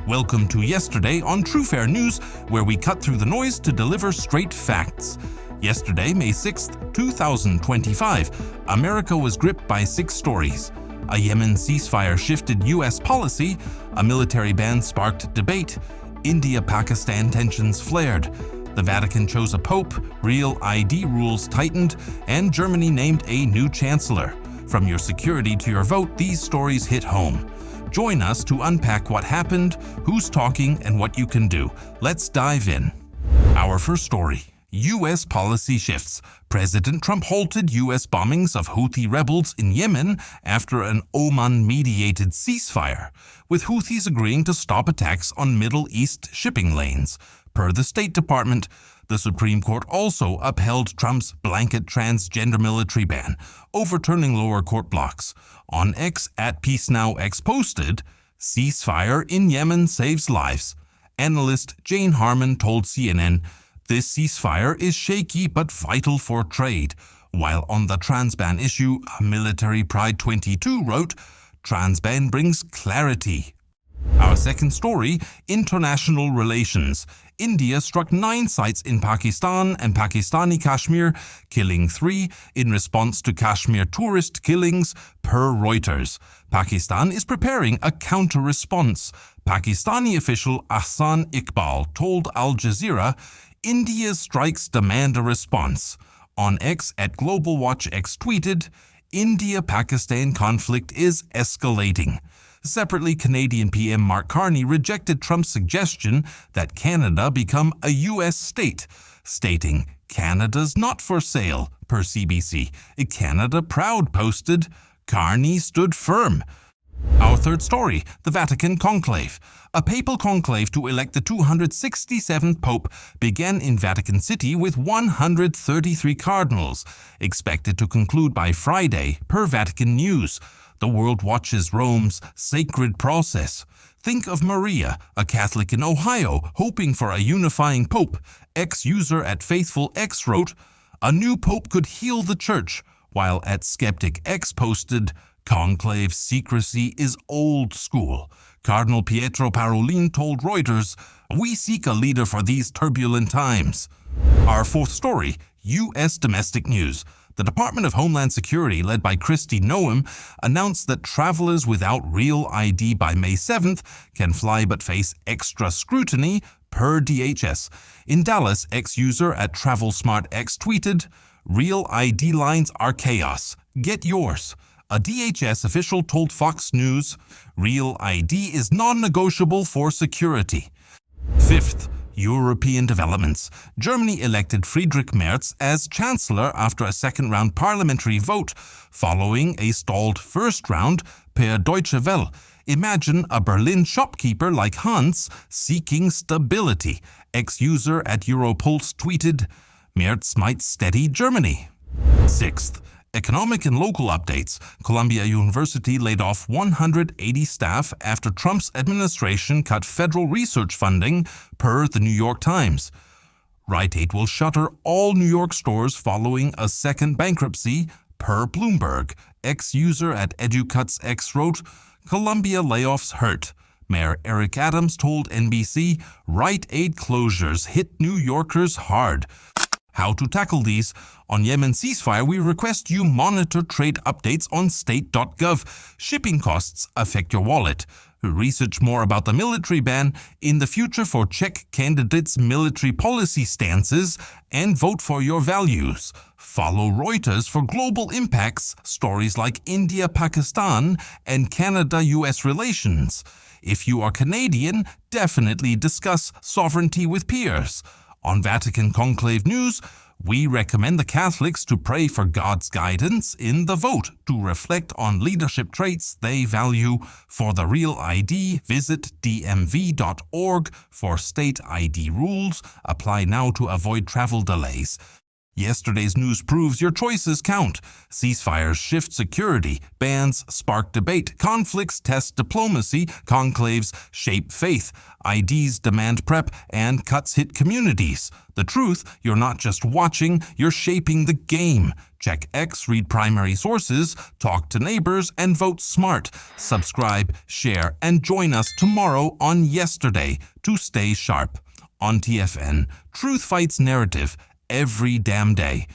Welcome to Yesterday on True Fair News, where we cut through the noise to deliver straight facts. Yesterday, May 6th, 2025, America was gripped by 6 stories. A Yemen ceasefire shifted U.S. policy, a military ban sparked debate, India-Pakistan tensions flared, the Vatican chose a pope, real ID rules tightened, and Germany named a new chancellor. From your security to your vote, these stories hit home. Join us to unpack what happened, who's talking, and what you can do. Let's dive in. Our first story. U.S. policy shifts. President Trump halted U.S. bombings of Houthi rebels in Yemen after an Oman-mediated ceasefire, with Houthis agreeing to stop attacks on Middle East shipping lanes. Per the State Department, the Supreme Court also upheld Trump's blanket transgender military ban, overturning lower court blocks. On X at PeaceNowX posted, "Ceasefire in Yemen saves lives." Analyst Jane Harman told CNN, "This ceasefire is shaky but vital for trade." While on the trans ban issue, Military Pride 22 wrote, "Trans ban brings clarity." Our second story, international relations. India struck 9 sites in Pakistan and Pakistani Kashmir, killing 3 in response to Kashmir tourist killings, per Reuters. Pakistan is preparing a counter-response. Pakistani official Ahsan Iqbal told Al Jazeera, "India's strikes demand a response." On X at Global Watch X tweeted, "India-Pakistan conflict is escalating." Separately, Canadian PM Mark Carney rejected Trump's suggestion that Canada become a U.S. state, stating, "Canada's not for sale," per CBC. Canada Proud posted, "Carney stood firm." Our third story, the Vatican Conclave. A papal conclave to elect the 267th Pope began in Vatican City with 133 cardinals, expected to conclude by Friday, per Vatican News. The world watches Rome's sacred process. Think of Maria, a Catholic in Ohio, hoping for a unifying pope. Ex-user at FaithfulX wrote, "A new pope could heal the church," while at Skeptic X posted, "Conclave secrecy is old school." Cardinal Pietro Parolin told Reuters, "We seek a leader for these turbulent times." Our fourth story, U.S. domestic news. The Department of Homeland Security, led by Kristi Noem, announced that travelers without real ID by May 7th can fly but face extra scrutiny, per DHS. In Dallas, ex-user at TravelSmartX tweeted, "Real ID lines are chaos. Get yours." A DHS official told Fox News, "Real ID is non-negotiable for security." Fifth, European developments. Germany elected Friedrich Merz as Chancellor after a second-round parliamentary vote, following a stalled first round, per Deutsche Welle. Imagine a Berlin shopkeeper like Hans seeking stability. Ex-user at Europulse tweeted, "Merz might steady Germany." Sixth, economic and local updates. Columbia University laid off 180 staff after Trump's administration cut federal research funding, per the New York Times. Rite Aid will shutter all New York stores following a second bankruptcy, per Bloomberg. Ex-user at EduCuts X wrote, "Columbia layoffs hurt." Mayor Eric Adams told NBC, "Rite Aid closures hit New Yorkers hard." How to tackle these? On Yemen ceasefire, we request you monitor trade updates on state.gov. Shipping costs affect your wallet. Research more about the military ban in the future for Czech candidates' military policy stances and vote for your values. Follow Reuters for global impacts, stories like India-Pakistan and Canada-US relations. If you are Canadian, definitely discuss sovereignty with peers. On Vatican Conclave News, we recommend the Catholics to pray for God's guidance in the vote to reflect on leadership traits they value. For the real ID, visit dmv.org for state ID rules. Apply now to avoid travel delays. Yesterday's news proves your choices count. Ceasefires shift security, bans spark debate, conflicts test diplomacy, conclaves shape faith, IDs demand prep, and cuts hit communities. The truth, you're not just watching, you're shaping the game. Check X, read primary sources, talk to neighbors, and vote smart. Subscribe, share, and join us tomorrow on Yesterday to stay sharp. On TFN, truth fights narrative every damn day.